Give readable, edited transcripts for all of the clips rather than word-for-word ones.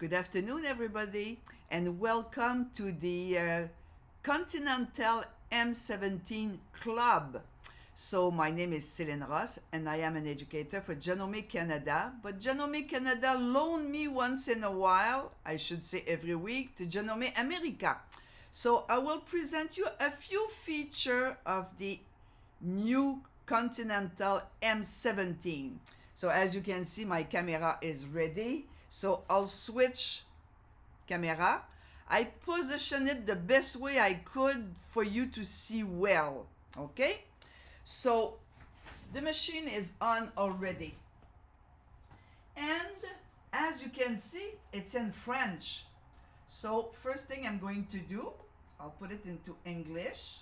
Good afternoon, everybody, and welcome to the Continental M17 Club. So, my name is Celine and I am an educator for Janome, Canada. But Janome, Canada loaned me once in a while, I should say every week, to Janome, America. So, I will present you a few features of the new Continental M17. So, as you can see, my camera is ready. So I'll switch camera. I position it the best way I could for you to see well. Okay? So the machine is on already. And as you can see, it's in French. So first thing I'm going to do, I'll put it into English.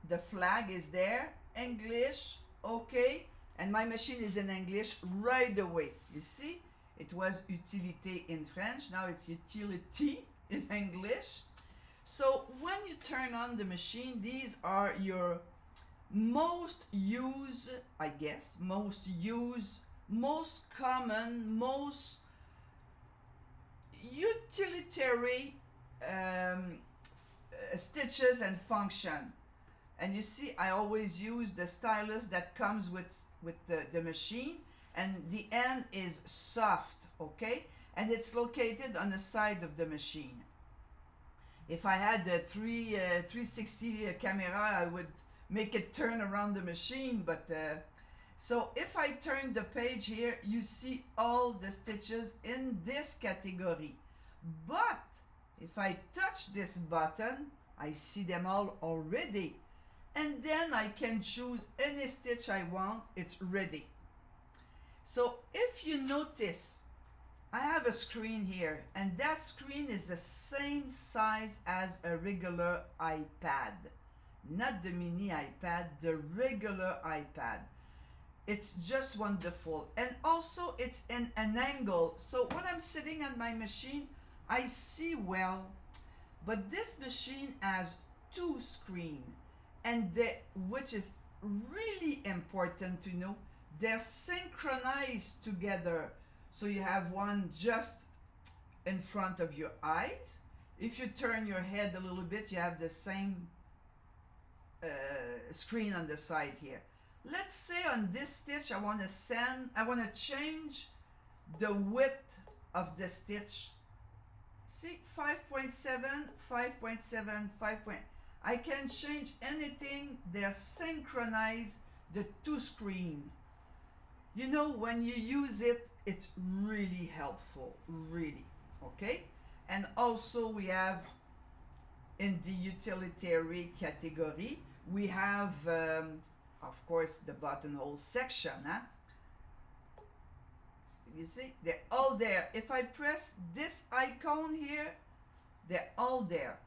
The flag is there, English, okay. And my machine is in English right away. You see? It was utilité in French, now it's utility in English. So when you turn on the machine, these are your most used, I guess, most common, most utilitarian stitches and function. And you see, I always use the stylus that comes with the machine. And the end is soft, okay? And it's located on the side of the machine. If I had the 360 camera, I would make it turn around the machine. But so if I turn the page here, you see all the stitches in this category. But if I touch this button, I see them all already. And then I can choose any stitch I want, it's ready. So if you notice, I have a screen here, and that screen is the same size as a regular iPad. Not the mini iPad, the regular iPad. It's just wonderful. And also it's in an angle. So when I'm sitting on my machine, I see well. But this machine has two screens, and which is really important to know. They're synchronized together. So you have one just in front of your eyes. If you turn your head a little bit, you have the same screen on the side here. Let's say on this stitch, I want to change the width of the stitch. See, 5.7, 5.7, 5. I can change anything. They're synchronized, the two screens. You know, when you use it, it's really helpful, really, okay? And also we have, in the utilitarian category, we have, of course, the buttonhole section, huh? You see, they're all there. If I press this icon here, they're all there.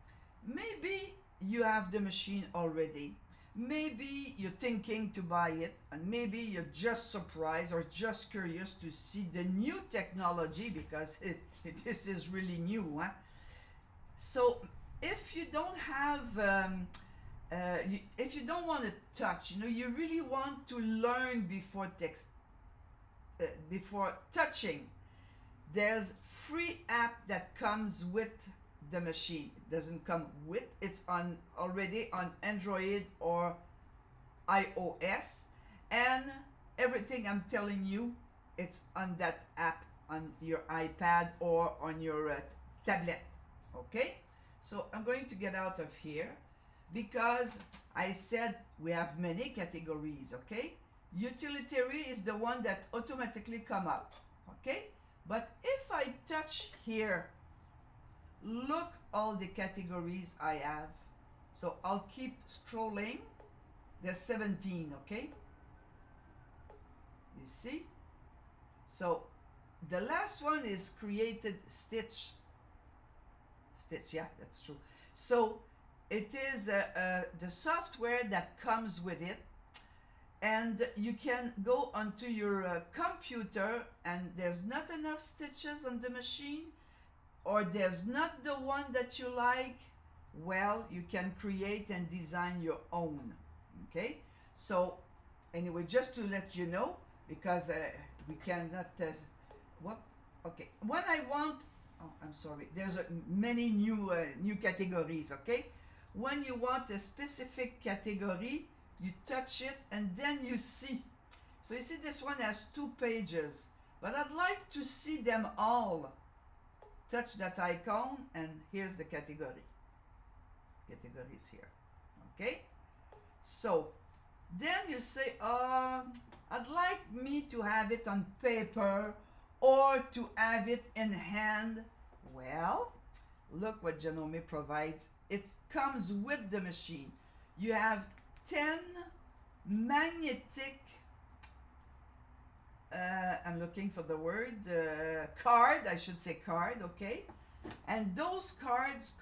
Maybe you have the machine already. Maybe you're thinking to buy it, and maybe you're just surprised or just curious to see the new technology, because this is really new. Huh? So if you don't have, if you don't want to touch, you really want to learn before touching, there's free app that comes with the machine. It doesn't come with, it's already on Android or iOS, and everything I'm telling you, it's on that app on your iPad or on your tablet. Okay, so I'm going to get out of here, because I said we have many categories. Okay, utilitarian is the one that automatically come up. Okay, but if I touch here, look all the categories I have. So I'll keep scrolling. There's 17, okay? You see? So the last one is created stitch. Stitch, yeah, that's true. So it is the software that comes with it. And you can go onto your computer, and there's not enough stitches on the machine, or there's not the one that you like, well, you can create and design your own. Okay, so anyway, just to let you know, because we cannot what okay, when I want, oh, I'm sorry, there's many new categories, okay? When you want a specific category, you touch it and then you see. So you see this one has 2 pages, but I'd like to see them all. Touch that icon and here's the category. Category is here, okay? So then you say, I'd like me to have it on paper or to have it in hand. Well, look what Janome provides. It comes with the machine. You have 10 magnetic, I'm looking for the word, card, I should say card, okay? And those cards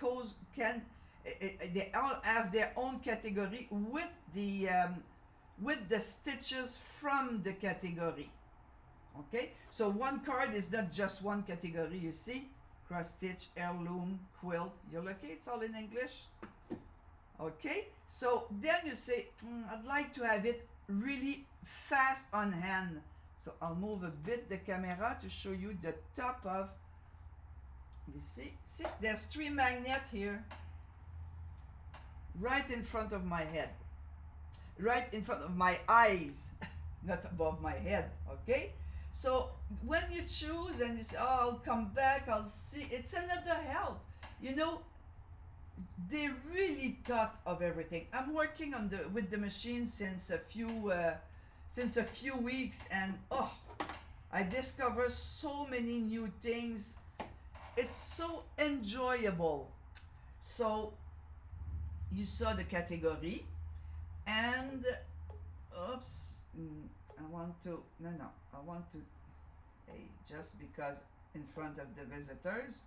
they all have their own category with the stitches from the category, okay? So one card is not just one category, you see? Cross stitch, heirloom, quilt, you're okay, it's all in English. Okay, so then you say, I'd like to have it really fast on hand. So I'll move a bit the camera to show you the top of, you see, there's 3 magnets here, right in front of my head, right in front of my eyes, not above my head, okay? So when you choose and you say, oh, I'll come back, I'll see, it's another help. You know, they really thought of everything. I'm working on with the machine since a few weeks, and oh, I discover so many new things. It's so enjoyable. So you saw the category, and oops, I want to hey, just because in front of the visitors.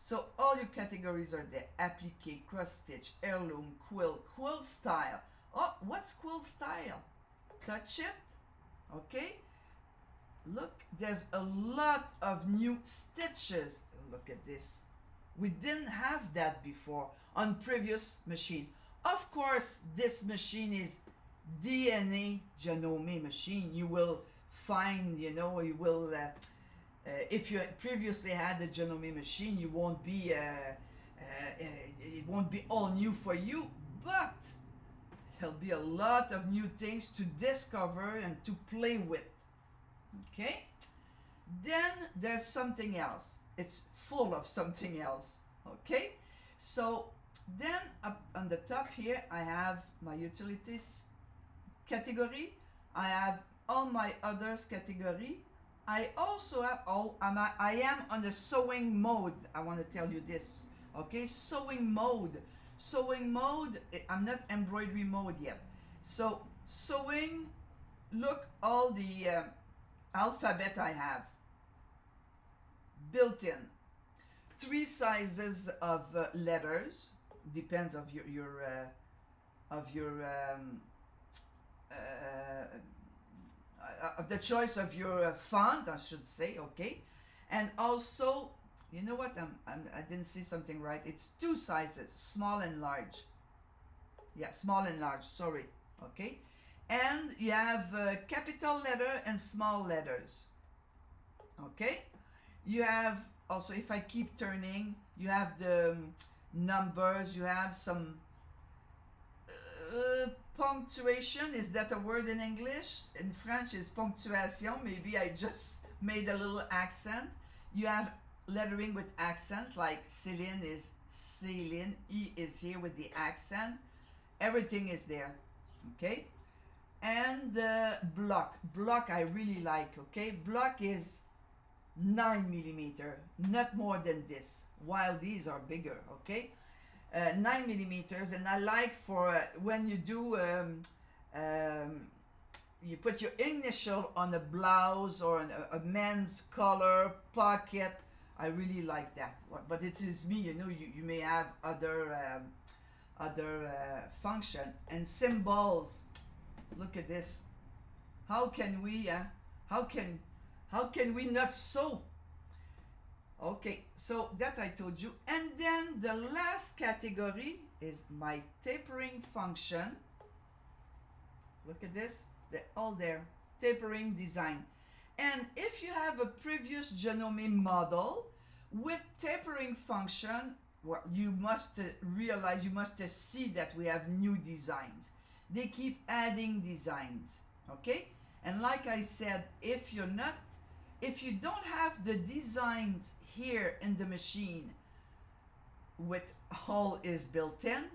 So all your categories are there: applique, cross stitch, heirloom, quilt, quilt style. Oh, what's quilt style? Touch it, okay? Look, there's a lot of new stitches. Look at this. We didn't have that before on previous machine. Of course, this machine is DNA Janome machine. You will find, you know, you will if you previously had a Janome machine, you won't be it won't be all new for you, but there'll be a lot of new things to discover and to play with. Okay, then there's something else. It's full of something else. Okay, so then up on the top here I have my utilities category, I have all my others category. I also have, I am on the sewing mode. I want to tell you this, okay? Sewing mode, I'm not embroidery mode yet. So sewing, look, all the alphabet I have built in. 3 sizes of letters, depends of the choice of your font, I should say, okay? And also, you know what, I didn't see something right. It's 2 sizes, small and large. Yeah, small and large, sorry, okay? And you have capital letter and small letters, okay? You have also, if I keep turning, you have the numbers, you have some punctuation. Is that a word in English? In French is ponctuation. Maybe I just made a little accent. You have lettering with accent, like Celine is Celine, E is here with the accent. Everything is there, okay? And block I really like, okay? Block is 9 millimeter, not more than this, while these are bigger, okay? 9 millimeters, and I like for when you do you put your initial on a blouse or a men's collar pocket. I really like that, but it is me, you know. You may have other function and symbols. Look at this. How can we not sew? Okay, so that I told you. And then the last category is my tapering function. Look at this, they're all there. Tapering design. And if you have a previous Janome model with tapering function, well, you must realize, you must see that we have new designs. They keep adding designs, okay? And like I said, if you don't have the designs here in the machine with all is built in,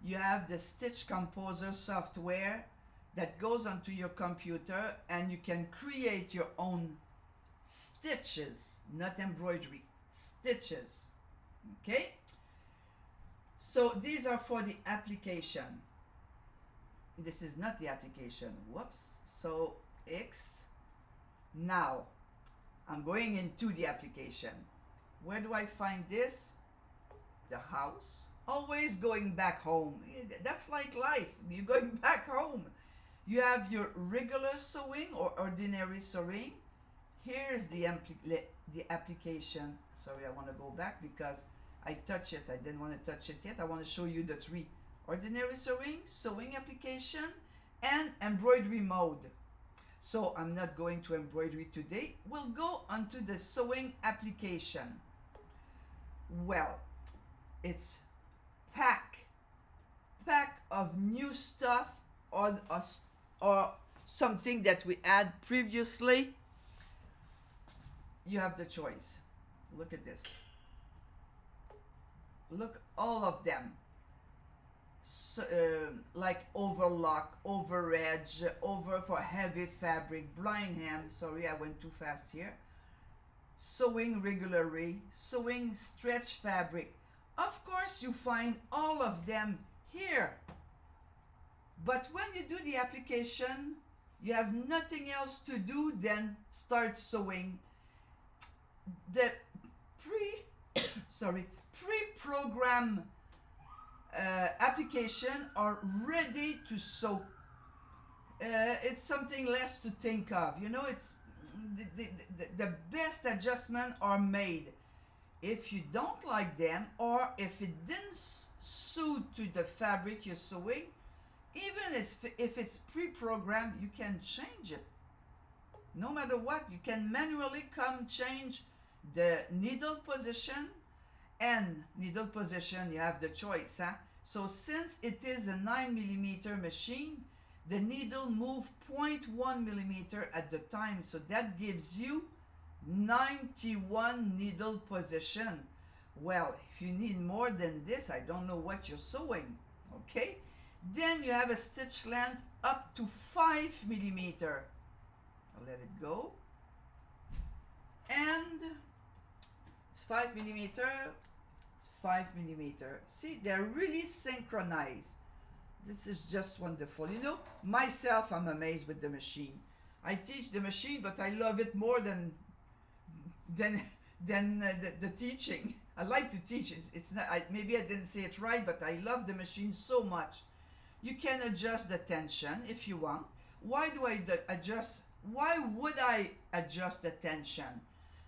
you have the Stitch Composer software that goes onto your computer, and you can create your own stitches, not embroidery, stitches, okay? So these are for the application. This is not the application, whoops. So X, now I'm going into the application. Where do I find this? The house. Always going back home. That's like life, you're going back home. You have your regular sewing or ordinary sewing. Here's the application. Sorry, I want to go back because I touched it. I didn't want to touch it yet. I want to show you the three. Ordinary sewing, sewing application, and embroidery mode. So I'm not going to embroidery today. We'll go onto the sewing application. Well, it's pack of new stuff or something that we had previously. You have the choice. Look at this. Look, all of them. So, like overlock, over edge, over for heavy fabric, blind hem. Sorry, I went too fast here. Sewing regularly, sewing stretch fabric. Of course, you find all of them here. But when you do the application, you have nothing else to do than start sewing. The pre-program application are ready to sew. It's something less to think of. You know, it's the best adjustments are made. If you don't like them, or if it didn't suit to the fabric you're sewing, even if it's pre-programmed, you can change it. No matter what, you can manually change the needle position, and needle position, you have the choice. So since it is a 9mm machine, the needle move 0.1mm at the time. So that gives you 91 needle position. Well, if you need more than this, I don't know what you're sewing, okay? Then you have a stitch length up to 5mm. I'll let it go. And it's 5mm, it's 5mm. See, they're really synchronized. This is just wonderful. You know, myself, I'm amazed with the machine. I teach the machine, but I love it more than the teaching. I like to teach it. It's not. Maybe I didn't say it right, but I love the machine so much. You can adjust the tension if you want. Why do I adjust? Why would I adjust the tension?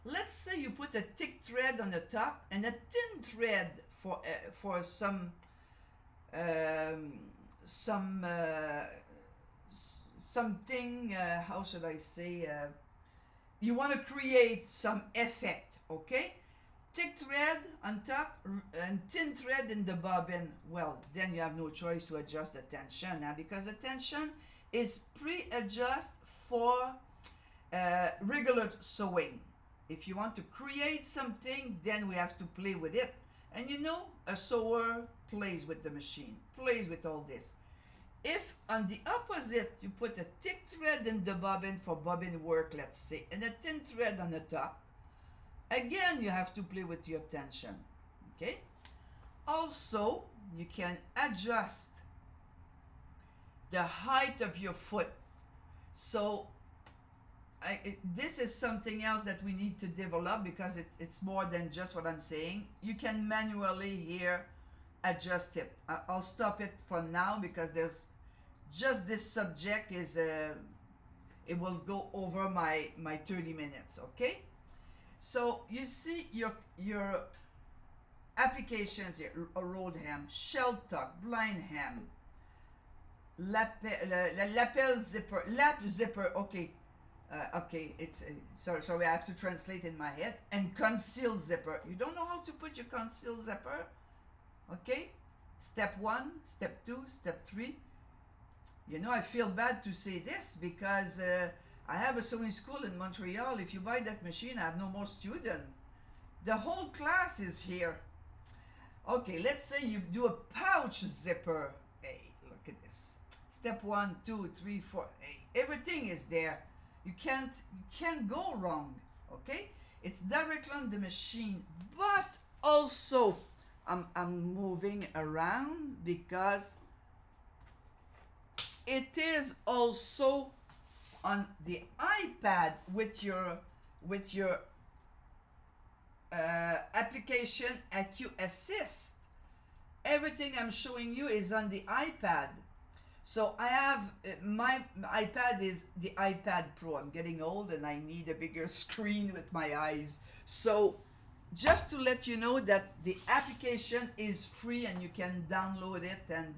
Let's say you put a thick thread on the top and a thin thread for something. How should I say? You want to create some effect, okay? Thick thread on top and thin thread in the bobbin. Well, then you have no choice to adjust the tension because the tension is pre-adjusted for regular sewing. If you want to create something, then we have to play with it. And you know, a sewer plays with the machine, plays with all this. If on the opposite, you put a thick thread in the bobbin for bobbin work, let's say, and a thin thread on the top, again, you have to play with your tension, okay? Also, you can adjust the height of your foot. So, this is something else that we need to develop because it's more than just what I'm saying. You can manually here adjust it. I'll stop it for now because there's just this subject is it will go over my 30 minutes, okay? So you see your applications here: a rolled hem, shell tuck, blind hem, lapel zipper, lap zipper. Okay, Okay, it's sorry, I have to translate in my head. And conceal zipper. You don't know how to put your conceal zipper? Okay, step 1, step 2, step 3. You know, I feel bad to say this because I have a sewing school in Montreal. If you buy that machine, I have no more students. The whole class is here. Okay, let's say you do a pouch zipper. Hey, look at this. Step 1, 2, 3, 4. Hey, everything is there. You can't go wrong. Okay, it's directly on the machine, but also I'm moving around because it is also on the iPad with your application IQ Assist. Everything I'm showing you is on the iPad. So I have my iPad is the iPad Pro. I'm getting old and I need a bigger screen with my eyes. So just to let you know that the application is free and you can download it and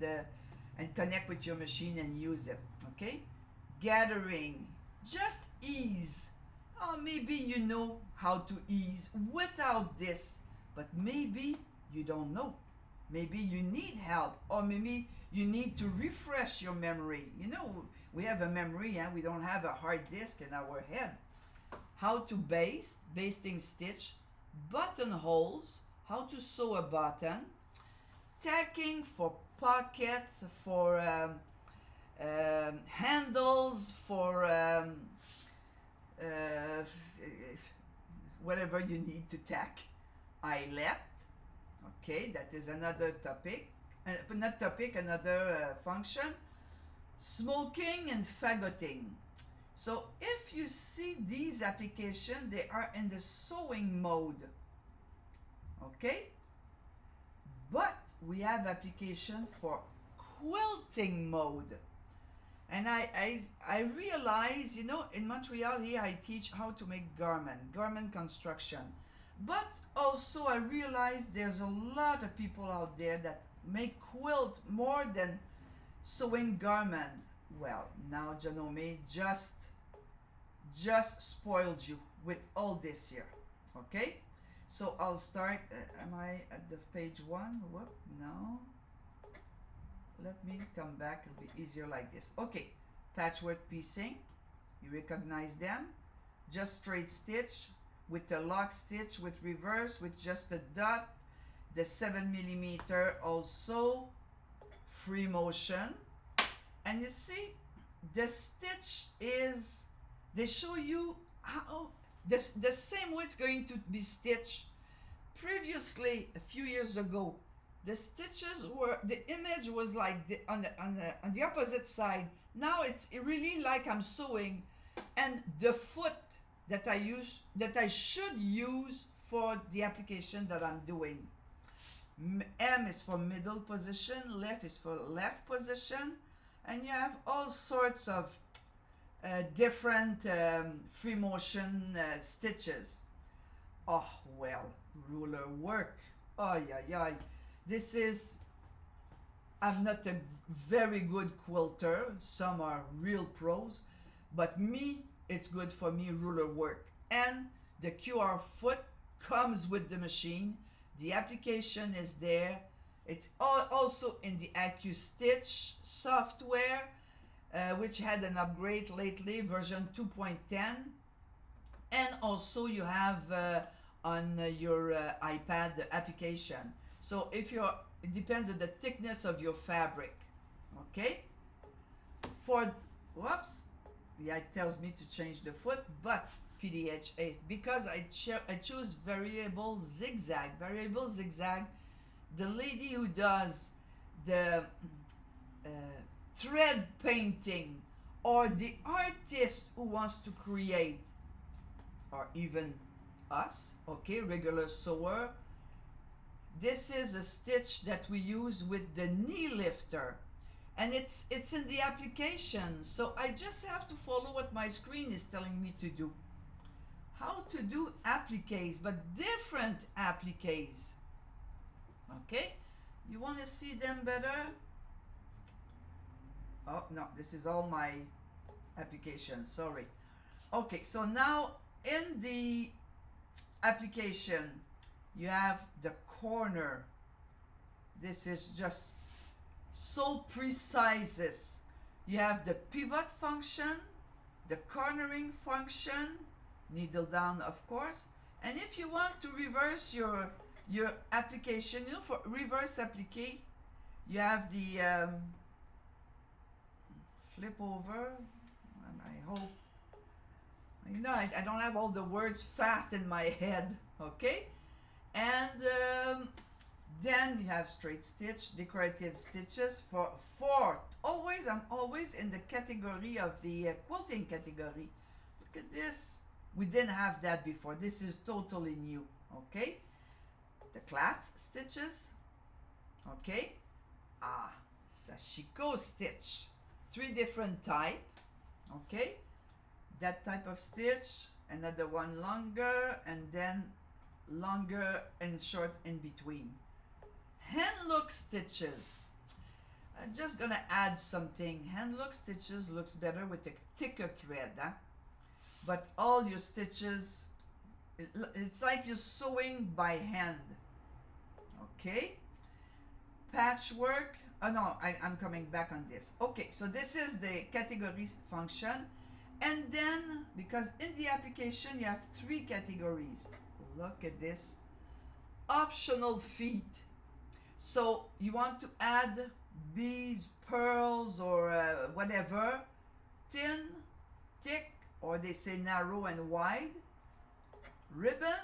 connect with your machine and use it. Okay, gathering, just ease. Oh, maybe you know how to ease without this, but maybe you don't know. Maybe you need help, or maybe you need to refresh your memory. You know, we have a memory and we don't have a hard disk in our head. How to basting stitch, buttonholes, how to sew a button, tacking for pockets, for handles, for whatever you need to tack, eyelet. Okay, that is another topic. Not topic, another function. Smoking and fagotting. So if you see these applications, they are in the sewing mode. Okay? But we have application for quilting mode. And I realize, you know, in Montreal here I teach how to make garment construction. But also I realize there's a lot of people out there that make quilt more than sewing garment. Well, now Janome just spoiled you with all this here. Okay? So I'll start, am I at the page 1? Whoop, no. Let me come back, it'll be easier like this. Okay, patchwork piecing, you recognize them. Just straight stitch with the lock stitch with reverse with just a dot. The 7mm also free motion. And you see, the stitch is, they show you how, the same way it's going to be stitched. Previously, a few years ago, the stitches were, the image was like on the opposite side. Now it's really like I'm sewing, and the foot that I should use for the application that I'm doing. M is for middle position, left is for left position, and you have all sorts of different free motion stitches. Oh well, ruler work. Oh yeah. This is, I'm not a very good quilter. Some are real pros, but me, it's good for me, ruler work. And the QR foot comes with the machine. The application is there. It's also in the AccuStitch software, which had an upgrade lately, version 2.10. And also you have on your iPad the application. So if you're, it depends on the thickness of your fabric. Okay? For, whoops, yeah, it tells me to change the foot, but PDHA, because I choose variable zigzag. Variable zigzag, the lady who does the thread painting, or the artist who wants to create, or even us, okay, regular sewer, this is a stitch that we use with the knee lifter, and it's in the application. So I just have to follow what my screen is telling me to do. How to do appliques, but different appliques. Okay, you want to see them better? Oh no, this is all my application, sorry. Okay, so now in the application, you have the corner. This is just so precise. You have the pivot function, the cornering function, needle down of course, and if you want to reverse your application, you know, for reverse applique, you have the flip over, and I hope, you know, I don't have all the words fast in my head, okay? And then you have straight stitch, decorative stitches for always, I'm always in the category of the quilting category. Look at this. We didn't have that before. This is totally new, okay? The clasp stitches, okay? Sashiko stitch. 3 different type, okay? That type of stitch, another one longer, and then longer and short in between. Hand look stitches. I'm just gonna add something. Hand look stitches looks better with a thicker thread, huh? But all your stitches, it's like you're sewing by hand, okay? Patchwork. Oh no, I'm coming back on this. Okay, so this is the categories function. And then, because in the application you have 3 categories. Look at this. Optional feet. So you want to add beads, pearls, or whatever. Thin, thick, or they say narrow and wide. Ribbon.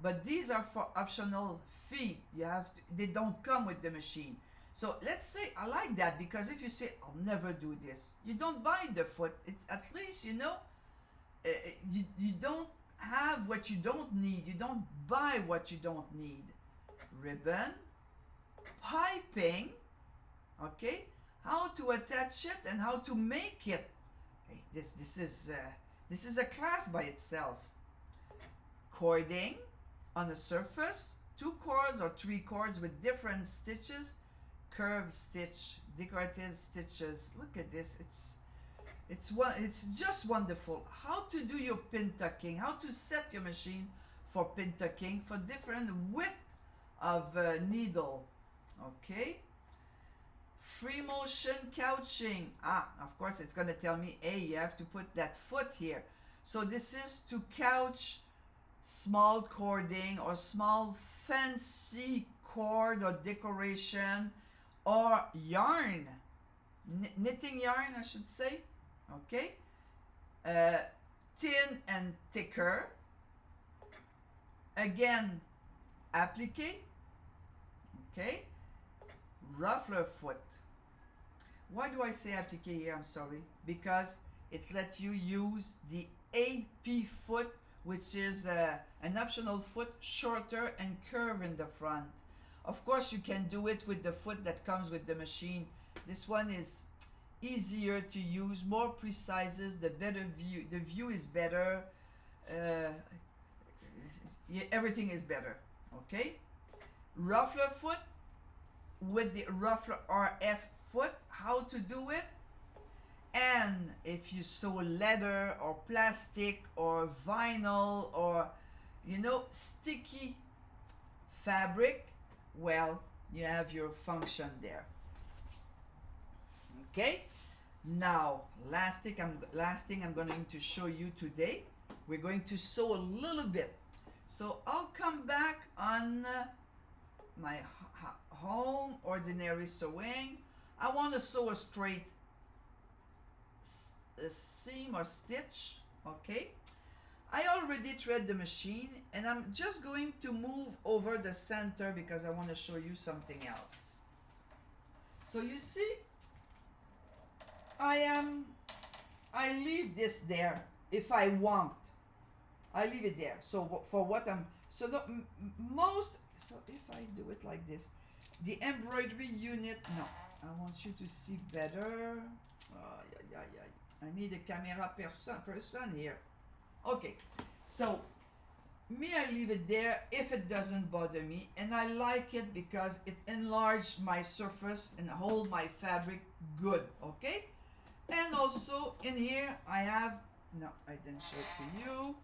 But these are for optional feet. You have to, they don't come with the machine. So let's say I like that, because if you say I'll never do this, you don't buy the foot. It's at least, you know, you don't have what you don't need. You don't buy what you don't need. Ribbon, piping, okay, how to attach it and how to make it. Hey, this is a class by itself. Cording on a surface, 2 cords or 3 cords with different stitches. Curve stitch, decorative stitches. Look at this. It's just wonderful. How to do your pin tucking, how to set your machine for pin tucking for different width of needle. Okay. Free motion couching. Of course it's going to tell me, hey, you have to put that foot here. So this is to couch small cording or small fancy cord or decoration, or yarn, knitting yarn I should say, okay? Thin and thicker. Again, applique, okay? Ruffler foot. Why do I say applique here? I'm sorry. Because it lets you use the AP foot, which is an optional foot, shorter and curved in the front. Of course, you can do it with the foot that comes with the machine. This one is easier to use, more precise, the better view. The view is better. Everything is better. Okay. Ruffler foot with the Ruffler RF foot. How to do it? And if you sew leather or plastic or vinyl or, you know, sticky fabric, well, you have your function there. Okay. Now, last thing I'm going to show you today, we're going to sew a little bit. So I'll come back on my home ordinary sewing. I want to sew a straight seam or stitch, okay? I already thread the machine, and I'm just going to move over the center because I want to show you something else. So you see, I leave this there if I want. I leave it there. So for what I'm, so the so if I do it like this, the embroidery unit, no, I want you to see better. I need a camera person here. Okay, so I leave it there if it doesn't bother me, and I like it because it enlarges my surface and hold my fabric good, okay? And also in here I have No, I didn't show it to you.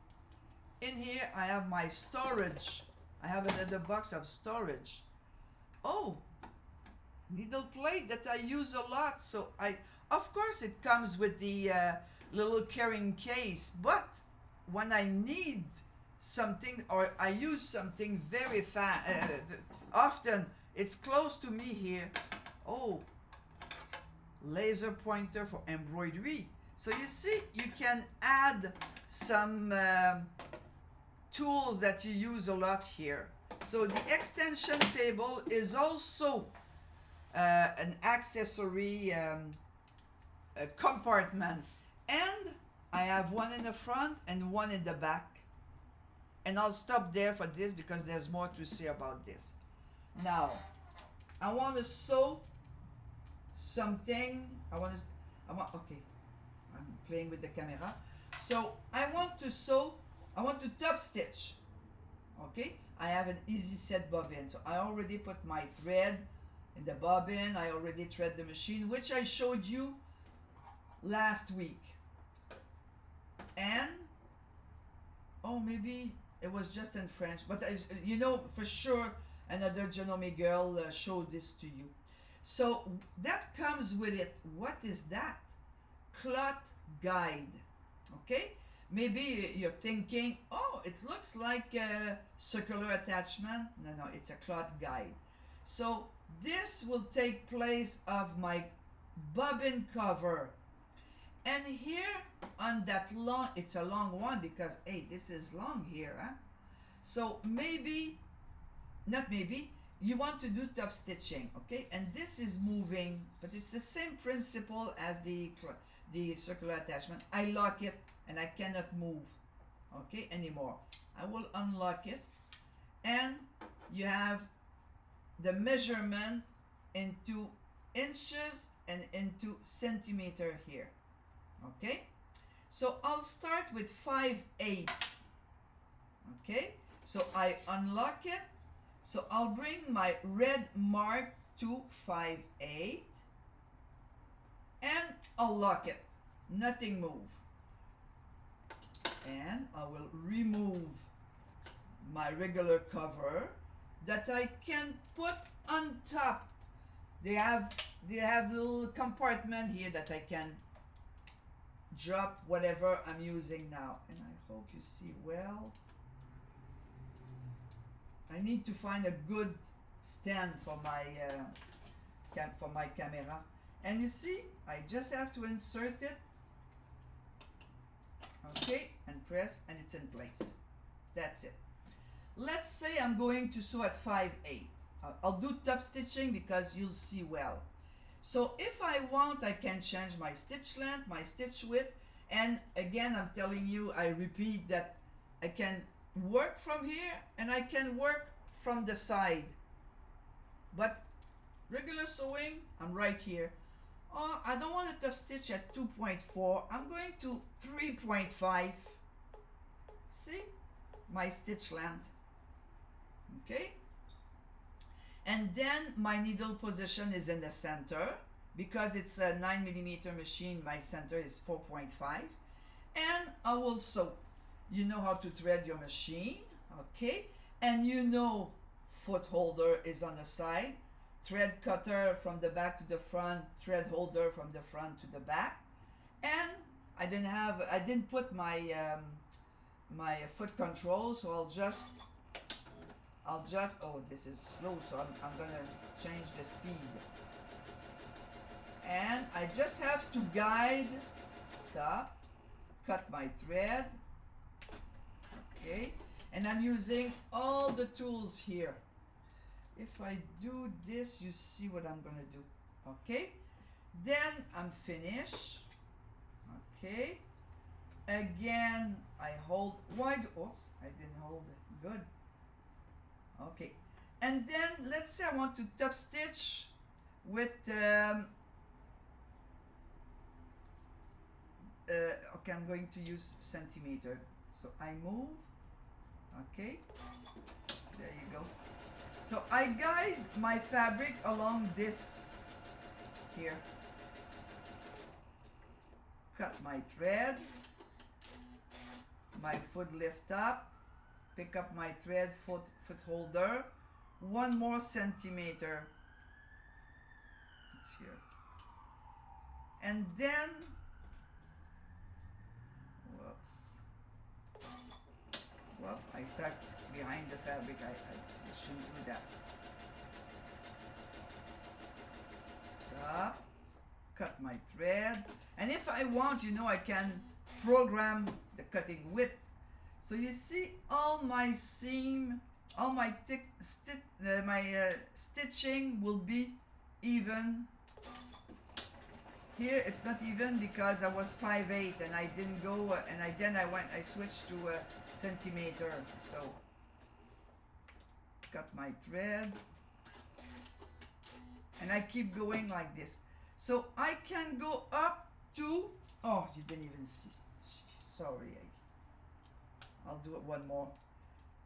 In here I have my storage. I have another box of storage. Oh, needle plate that I use a lot. So of course it comes with the little carrying case, but when I need something or I use something very often, it's close to me here. Oh, laser pointer for embroidery. So you see, you can add some tools that you use a lot here. So the extension table is also an accessory compartment, and I have one in the front and one in the back, and I'll stop there for this because there's more to say about this. Now I want to sew something. Okay, I'm playing with the camera. So I want to top stitch. Okay, I have an easy set bobbin, so I already put my thread in the bobbin. I already thread the machine, which I showed you last week. And oh, maybe it was just in French, but you know for sure another Janome girl showed this to you. So that comes with it. What is that? Cloth guide. Okay, maybe you're thinking, oh, it looks like a circular attachment. No, it's a cloth guide. So this will take place of my bobbin cover. And here on that long, it's a long one because, hey, this is long here, huh? So maybe, not maybe, you want to do top stitching, okay? And this is moving, but it's the same principle as the circular attachment. I lock it and I cannot move, okay, anymore. I will unlock it, and you have the measurement into inches and into centimeter here. Okay, so I'll start with 5/8. Okay, so I unlock it. So I'll bring my red mark to 5/8 and I'll lock it. Nothing move. And I will remove my regular cover that I can put on top. They have a little compartment here that I can drop whatever I'm using now, and I hope you see well. I need to find a good stand for my camera, and you see I just have to insert it, okay, and press, and it's in place. That's it. Let's say I'm going to sew at 5/8. I'll do top stitching because you'll see well. So if I want, I can change my stitch length, my stitch width, and again, I'm telling you, I repeat that I can work from here and I can work from the side. But regular sewing, I'm right here. Oh, I don't want to top stitch at 2.4. I'm going to 3.5. See? My stitch length. Okay? And then my needle position is in the center. Because it's a 9mm machine, my center is 4.5. And I will sew. You know how to thread your machine, okay? And you know foot holder is on the side, thread cutter from the back to the front, thread holder from the front to the back. And I didn't put my my foot control, so I'll just, oh, this is slow, so I'm gonna change the speed. And I just have to guide, stop, cut my thread, okay, and I'm using all the tools here. If I do this, you see what I'm gonna do, okay? Then I'm finished, okay? Again, I hold wide, oops, I didn't hold it, good, okay. And then, let's say I want to top stitch with, okay, I'm going to use centimeter. So I move, okay, there you go. So I guide my fabric along this here. Cut my thread, my foot lift up, pick up my thread, foot holder, 1 more centimeter. It's here. And then, well, I start behind the fabric. I shouldn't do that. Stop, cut my thread, and if I want, you know, I can program the cutting width. So you see all my seam, all my stitching will be even. Here it's not even because I was 5/8 and I didn't go, and I switched to a centimeter. So cut my thread, and I keep going like this. So I can go up to, oh, you didn't even see, sorry, I'll do it one more.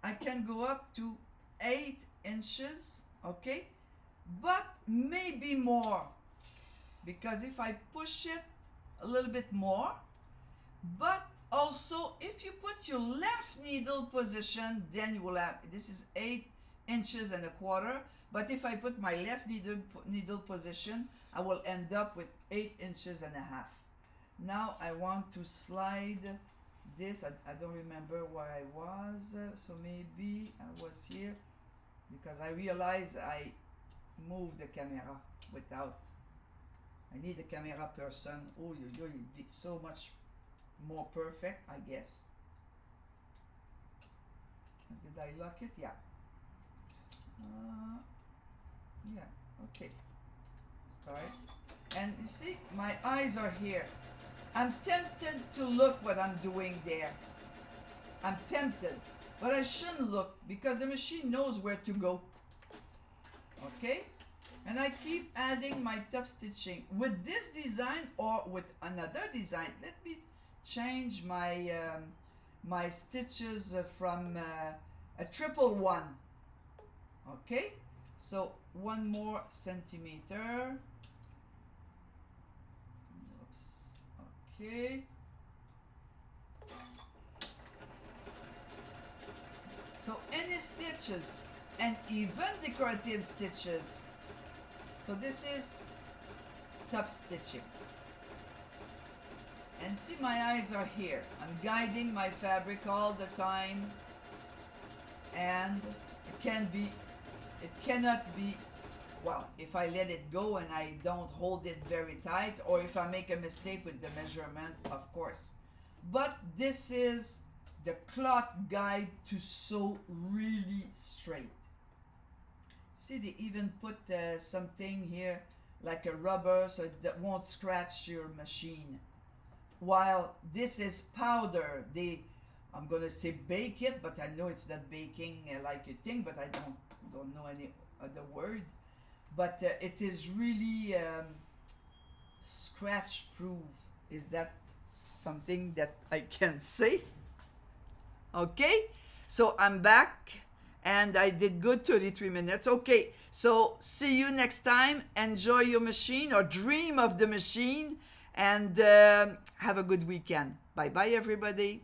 I can go up to 8 inches, okay, but maybe more, because if I push it a little bit more, but also if you put your left needle position, then you will have, this is 8 inches and a quarter, but if I put my left needle position, I will end up with 8 inches and a half. Now I want to slide this. I don't remember where I was, so maybe I was here, because I realized I moved the camera without. I need a camera person. Oh, you'd be so much more perfect, I guess. Did I lock it? Yeah. Yeah, okay. Start. And you see, my eyes are here. I'm tempted to look what I'm doing there. I'm tempted, but I shouldn't look because the machine knows where to go. Okay? And I keep adding my top stitching with this design or with another design. Let me change my my stitches from a 111. Okay, so 1 more centimeter. Oops. Okay. So any stitches, and even decorative stitches. So this is top stitching. And see, my eyes are here. I'm guiding my fabric all the time. And it cannot be, well, if I let it go and I don't hold it very tight, or if I make a mistake with the measurement, of course. But this is the cloth guide to sew really straight. See, they even put something here like a rubber so that won't scratch your machine. While this is powder, I'm gonna say bake it, but I know it's not baking like you think, but I don't know any other word. But it is really scratch proof. Is that something that I can say? Okay, so I'm back and I did good, 33 minutes. Okay, so see you next time. Enjoy your machine or dream of the machine, and have a good weekend. Bye bye everybody.